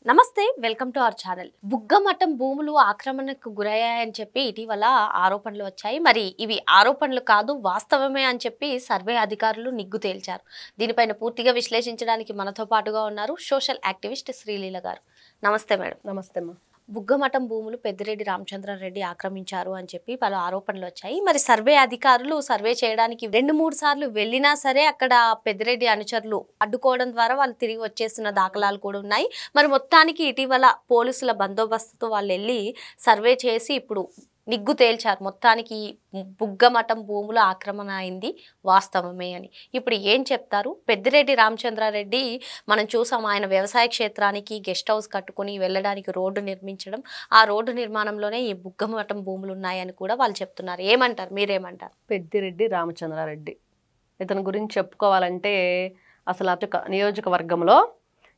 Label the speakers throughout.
Speaker 1: నమస్తే welcome to our channel. Buggamatham భూములు ఆక్రమణకు గురయ్యాయని చెప్పి ఇటీవల ఆరోపణలు వచ్చాయి. మరి ఇవి ఆరోపణలు కాదు, వాస్తవమే అని చెప్పి సర్వే అధికారులు నిగ్గు తేల్చారు. దీనిపైన పూర్తిగా విశ్లేషించడానికి మనతో పాటుగా ఉన్నారు సోషల్ యాక్టివిస్ట్ శ్రీలీల గారు. నమస్తే మేడం.
Speaker 2: నమస్తే అమ్మా.
Speaker 1: బుగ్గమఠం భూములు పెద్దిరెడ్డి రామచంద్రారెడ్డి ఆక్రమించారు అని చెప్పి పలు ఆరోపణలు వచ్చాయి. మరి సర్వే అధికారులు సర్వే చేయడానికి 2-3 సార్లు వెళ్ళినా సరే అక్కడ పెద్దిరెడ్డి అనుచరులు అడ్డుకోవడం ద్వారా వాళ్ళు తిరిగి వచ్చేసిన దాఖలాలు కూడా ఉన్నాయి. మరి మొత్తానికి ఇటీవల పోలీసుల బందోబస్తుతో వాళ్ళు వెళ్ళి సర్వే చేసి ఇప్పుడు నిగ్గు తేల్చారు. మొత్తానికి బుగ్గమఠం భూముల ఆక్రమణ అయింది, వాస్తవమే అని. ఇప్పుడు ఏం చెప్తారు? పెద్దిరెడ్డి రామచంద్రారెడ్డి మనం చూసాం, ఆయన వ్యవసాయ క్షేత్రానికి గెస్ట్ హౌస్ కట్టుకుని వెళ్ళడానికి రోడ్డు నిర్మించడం, ఆ రోడ్డు నిర్మాణంలోనే ఈ బుగ్గమఠం భూములు ఉన్నాయని కూడా వాళ్ళు చెప్తున్నారు. ఏమంటారు, మీరేమంటారు?
Speaker 2: పెద్దిరెడ్డి రామచంద్రారెడ్డి ఇతని గురించి చెప్పుకోవాలంటే అసలు అటు నియోజకవర్గంలో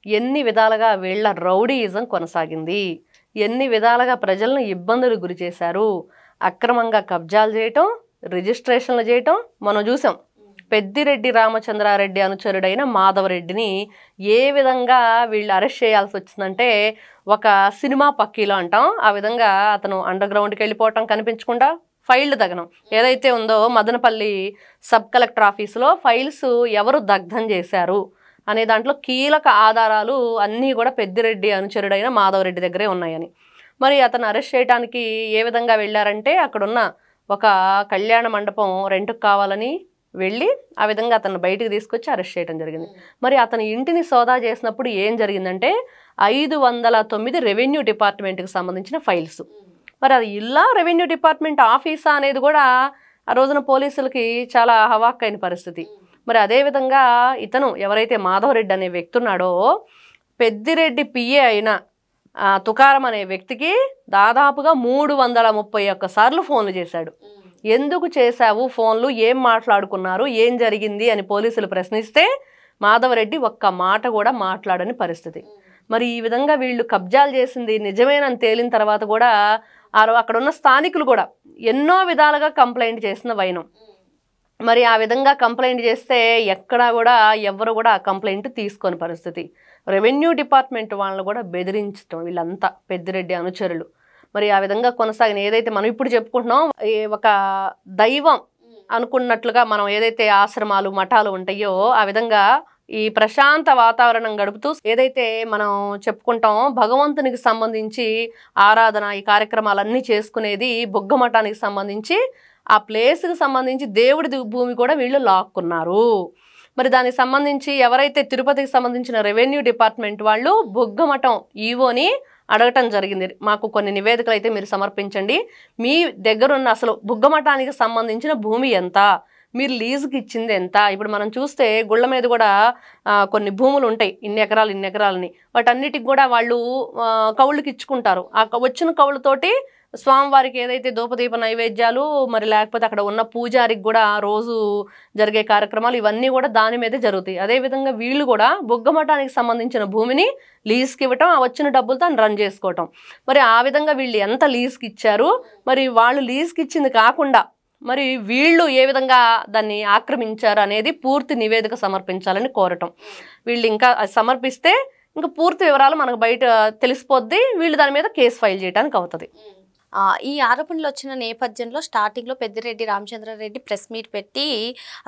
Speaker 2: ఎన్ని విధాలుగా వీళ్ళ రౌడీయిజం కొనసాగింది, ఎన్ని విధాలుగా ప్రజలను ఇబ్బందులు గురి చేశారు, అక్రమంగా కబ్జాలు చేయటం, రిజిస్ట్రేషన్లు చేయటం మనం చూసాం. పెద్దిరెడ్డి రామచంద్రారెడ్డి అనుచరుడైన మాధవరెడ్డిని ఏ విధంగా వీళ్ళు అరెస్ట్ చేయాల్సి వచ్చిందంటే ఒక సినిమా పక్కీలో అంటాం, ఆ విధంగా అతను అండర్ గ్రౌండ్కి వెళ్ళిపోవటం, కనిపించకుండా ఫైళ్ళు దగనం ఏదైతే ఉందో మదనపల్లి సబ్ కలెక్టర్ ఆఫీసులో ఫైల్స్ ఎవరు దగ్ధం చేశారు అనే దాంట్లో కీలక ఆధారాలు అన్నీ కూడా పెద్దిరెడ్డి అనుచరుడైన మాధవరెడ్డి దగ్గరే ఉన్నాయని. మరి అతను అరెస్ట్ చేయడానికి ఏ విధంగా వెళ్ళారంటే అక్కడున్న ఒక కళ్యాణ మండపం రెంట్కి కావాలని వెళ్ళి ఆ విధంగా అతను బయటికి తీసుకొచ్చి అరెస్ట్ చేయడం జరిగింది. మరి అతని ఇంటిని సోదా చేసినప్పుడు ఏం జరిగిందంటే 509 రెవెన్యూ డిపార్ట్మెంట్కి సంబంధించిన ఫైల్స్. మరి అది ఇల్లా రెవెన్యూ డిపార్ట్మెంట్ ఆఫీసా అనేది కూడా ఆ రోజున పోలీసులకి చాలా హవాక్కైన పరిస్థితి. మరి అదేవిధంగా ఇతను ఎవరైతే మాధవరెడ్డి అనే వ్యక్తి ఉన్నాడో పెద్దిరెడ్డి పిఏ అయిన తుకారం అనే వ్యక్తికి దాదాపుగా 331 సార్లు ఫోన్లు చేశాడు. ఎందుకు చేశావు ఫోన్లు, ఏం మాట్లాడుకున్నారు, ఏం జరిగింది అని పోలీసులు ప్రశ్నిస్తే మాధవరెడ్డి ఒక్క మాట కూడా మాట్లాడని పరిస్థితి. మరి ఈ విధంగా వీళ్ళు కబ్జాలు చేసింది నిజమేనని తేలిన తర్వాత కూడా అక్కడ ఉన్న స్థానికులు కూడా ఎన్నో విధాలుగా కంప్లైంట్ చేసిన వైనం. మరి ఆ విధంగా కంప్లైంట్ చేస్తే ఎక్కడా కూడా ఎవరు కూడా ఆ కంప్లైంట్ తీసుకొని పరిస్థితి. రెవెన్యూ డిపార్ట్మెంట్ వాళ్ళని కూడా బెదిరించడం వీళ్ళంతా పెద్దిరెడ్డి అనుచరులు. మరి ఆ విధంగా కొనసాగిన ఏదైతే మనం ఇప్పుడు చెప్పుకుంటున్నాం, ఒక దైవం అనుకున్నట్లుగా మనం ఏదైతే ఆశ్రమాలు మఠాలు ఉంటాయో ఆ విధంగా ఈ ప్రశాంత వాతావరణం గడుపుతూ ఏదైతే మనం చెప్పుకుంటామో భగవంతునికి సంబంధించి ఆరాధన ఈ కార్యక్రమాలన్నీ చేసుకునేది బుగ్గమఠానికి సంబంధించి ఆ ప్లేస్కి సంబంధించి దేవుడి భూమి కూడా వీళ్ళు లాక్కున్నారు. మరి దానికి సంబంధించి ఎవరైతే తిరుపతికి సంబంధించిన రెవెన్యూ డిపార్ట్మెంట్ వాళ్ళు బుగ్గమఠం ఈవోని అడగటం జరిగింది, మాకు కొన్ని నివేదికలు అయితే మీరు సమర్పించండి, మీ దగ్గరున్న అసలు బుగ్గమఠానికి సంబంధించిన భూమి ఎంత, మీరు లీజుకి ఇచ్చింది ఎంత. ఇప్పుడు మనం చూస్తే గుళ్ళ మీద కూడా కొన్ని భూములు ఉంటాయి, ఇన్ని ఎకరాలని, వాటన్నిటికి కూడా వాళ్ళు కౌళ్ళకి ఇచ్చుకుంటారు. ఆ వచ్చిన కౌళ్ళతోటి స్వామివారికి ఏదైతే ధూపదీప నైవేద్యాలు, మరి లేకపోతే అక్కడ ఉన్న పూజారికి కూడా రోజు జరిగే కార్యక్రమాలు ఇవన్నీ కూడా దాని మీదే జరుగుతాయి. అదేవిధంగా వీళ్ళు కూడా బుగ్గమఠానికి సంబంధించిన భూమిని లీజ్కి ఇవ్వటం, ఆ వచ్చిన డబ్బులతో రన్ చేసుకోవటం. మరి ఆ విధంగా వీళ్ళు ఎంత లీజ్కి ఇచ్చారు, మరి వాళ్ళు లీజ్కి ఇచ్చింది కాకుండా మరి వీళ్ళు ఏ విధంగా దాన్ని ఆక్రమించారు అనేది పూర్తి నివేదిక సమర్పించాలని కోరటం. వీళ్ళు ఇంకా సమర్పిస్తే ఇంకా పూర్తి వివరాలు మనకు బయట తెలిసిపోద్ది, వీళ్ళు దాని మీద కేసు ఫైల్ చేయడానికి అవుతుంది.
Speaker 1: ఈ ఆరోపణలు వచ్చిన నేపథ్యంలో స్టార్టింగ్లో పెద్దిరెడ్డి రామచంద్రారెడ్డి ప్రెస్ మీట్ పెట్టి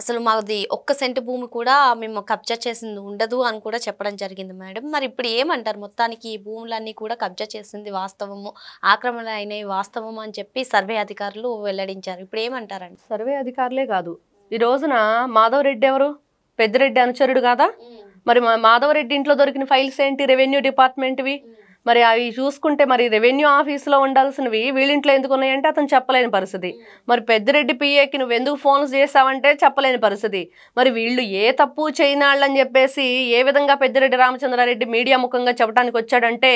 Speaker 1: అసలు మాది 1 సెంటు భూమి కూడా మేము కబ్జా చేసింది ఉండదు అని కూడా చెప్పడం జరిగింది మేడం. మరి ఇప్పుడు ఏమంటారు? మొత్తానికి ఈ భూములన్నీ కూడా కబ్జా చేసింది వాస్తవము, ఆక్రమణ అయినవి వాస్తవము అని చెప్పి సర్వే అధికారులు వెల్లడించారు. ఇప్పుడు ఏమంటారండి?
Speaker 2: సర్వే అధికారులే కాదు, ఈ రోజున మాధవరెడ్డి ఎవరు? పెద్దిరెడ్డి అనుచరుడు కాదా? మరి మాధవరెడ్డి ఇంట్లో దొరికిన ఫైల్స్ ఏంటి? రెవెన్యూ డిపార్ట్మెంట్వి. మరి అవి చూసుకుంటే మరి రెవెన్యూ ఆఫీసులో ఉండాల్సినవి వీళ్ళింట్లో ఎందుకు ఉన్నాయంటే అతను చెప్పలేని పరిస్థితి. మరి పెద్దిరెడ్డి పిఏకి నువ్వు ఎందుకు ఫోన్స్ చేసావంటే చెప్పలేని పరిస్థితి. మరి వీళ్ళు ఏ తప్పు చేయనాళ్ళని చెప్పేసి ఏ విధంగా పెద్దిరెడ్డి రామచంద్రారెడ్డి మీడియా ముఖంగా చెప్పడానికి వచ్చాడంటే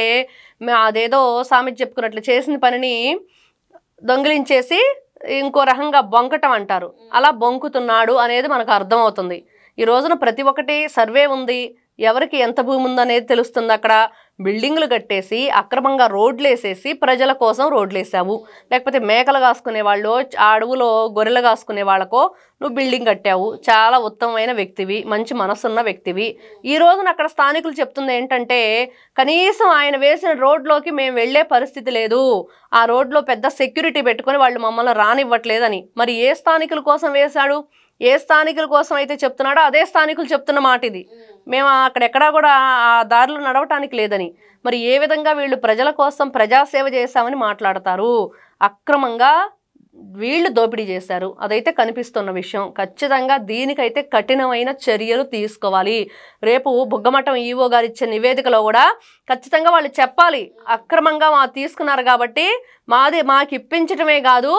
Speaker 2: అదేదో సామెత చెప్పుకున్నట్లు చేసిన పనిని దొంగిలించేసి ఇంకో రకంగా బొంకటం అంటారు, అలా బొంకుతున్నాడు అనేది మనకు అర్థమవుతుంది. ఈ రోజున ప్రతి ఒక్కటి సర్వే ఉంది, ఎవరికి ఎంత భూమి ఉందనేది తెలుస్తుంది. అక్కడ బిల్డింగులు కట్టేసి అక్రమంగా రోడ్లు వేసేసి ప్రజల కోసం రోడ్లు వేసావు, లేకపోతే మేకలు కాసుకునే వాళ్ళు ఆ అడవులో గొర్రెలు కాసుకునే వాళ్ళకో నువ్వు బిల్డింగ్ కట్టావు. చాలా ఉత్తమమైన వ్యక్తివి, మంచి మనసున్న వ్యక్తివి. ఈ రోజున అక్కడ స్థానికులు చెప్తుంది ఏంటంటే కనీసం ఆయన వేసిన రోడ్లోకి మేము వెళ్ళే పరిస్థితి లేదు, ఆ రోడ్లో పెద్ద సెక్యూరిటీ పెట్టుకొని వాళ్ళు మమ్మల్ని రానివ్వట్లేదని. మరి ఏ స్థానికుల కోసం వేశాడు? ఏ స్థానికుల కోసం అయితే చెప్తున్నాడో అదే స్థానికులు చెప్తున్న మాట ఇది. మేము అక్కడెక్కడా కూడా ఆ దారిలో నడవటానికి లేదని. మరి ఏ విధంగా వీళ్ళు ప్రజల కోసం ప్రజాసేవ చేశామని మాట్లాడతారు? అక్రమంగా వీళ్ళు దోపిడీ చేశారు, అదైతే కనిపిస్తున్న విషయం. ఖచ్చితంగా దీనికైతే కఠినమైన చర్యలు తీసుకోవాలి. రేపు బుగ్గమఠం ఈవో గారు ఇచ్చే నివేదికలో కూడా ఖచ్చితంగా వాళ్ళు చెప్పాలి, అక్రమంగా తీసుకున్నారు కాబట్టి మాకు ఇప్పించటమే కాదు,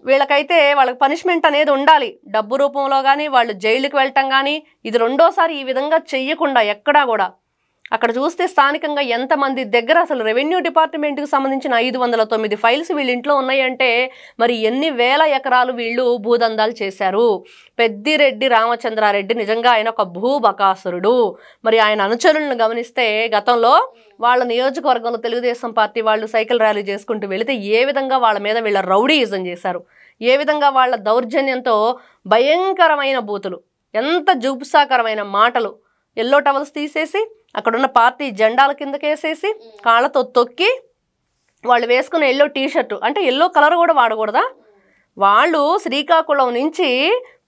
Speaker 2: వీళ్ళకైతే వాళ్ళకి పనిష్మెంట్ అనేది ఉండాలి, డబ్బు రూపంలో కానీ వాళ్ళు జైలుకి వెళ్ళటం కానీ. ఇది రెండోసారి ఈ విధంగా చెయ్యకుండా ఎక్కడా కూడా. అక్కడ చూస్తే స్థానికంగా ఎంతమంది దగ్గర అసలు రెవెన్యూ డిపార్ట్మెంట్కి సంబంధించిన 509 ఫైల్స్ వీళ్ళ ఇంట్లో ఉన్నాయంటే మరి ఎన్ని వేల ఎకరాలు వీళ్ళు భూదందాలు చేశారు. పెద్దిరెడ్డి రామచంద్రారెడ్డి నిజంగా ఆయన ఒక భూబకాసురుడు. మరి ఆయన అనుచరులను గమనిస్తే గతంలో వాళ్ళ నియోజకవర్గంలో తెలుగుదేశం పార్టీ వాళ్ళు సైకిల్ ర్యాలీ చేసుకుంటూ వెళితే ఏ విధంగా వాళ్ళ మీద వీళ్ళ రౌడీయిజం చేశారు, ఏ విధంగా వాళ్ళ దౌర్జన్యంతో భయంకరమైన బూతులు, ఎంత జుగుప్సాకరమైన మాటలు, ఎల్లో టవల్స్ తీసేసి అక్కడున్న పార్టీ జెండాల కిందకేసేసి కాళ్ళతో తొక్కి వాళ్ళు వేసుకున్న ఎల్లో టీషర్టు, అంటే ఎల్లో కలర్ కూడా వాడకూడదా? వాళ్ళు శ్రీకాకుళం నుంచి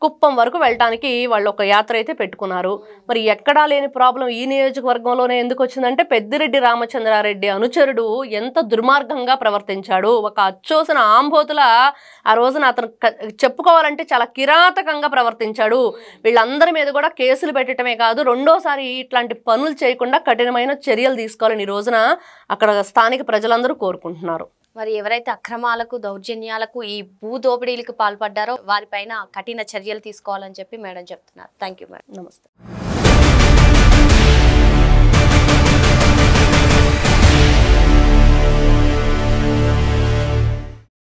Speaker 2: కుప్పం వరకు వెళ్ళటానికి వాళ్ళు ఒక యాత్ర అయితే పెట్టుకున్నారు. మరి ఎక్కడా లేని ప్రాబ్లం ఈ నియోజకవర్గంలోనే ఎందుకు వచ్చిందంటే పెద్దిరెడ్డి రామచంద్రారెడ్డి అనుచరుడు ఎంత దుర్మార్గంగా ప్రవర్తించాడు. ఒక అచ్చోసిన ఆంబోతుల ఆ రోజున అతను చెప్పుకోవాలంటే చాలా కిరాతకంగా ప్రవర్తించాడు. వీళ్ళందరి మీద కూడా కేసులు పెట్టడమే కాదు, రెండోసారి ఇట్లాంటి పనులు చేయకుండా కఠినమైన చర్యలు తీసుకోవాలని ఈ రోజున అక్కడ స్థానిక ప్రజలందరూ కోరుకుంటున్నారు.
Speaker 1: మరి ఎవరైతే అక్రమాలకు దౌర్జన్యాలకు ఈ భూ దోపిడీలకు పాల్పడ్డారో వారిపైన కఠిన చర్యలు తీసుకోవాలని చెప్పి మేడం చెప్తున్నారు. Thank you madam.
Speaker 2: నమస్తే.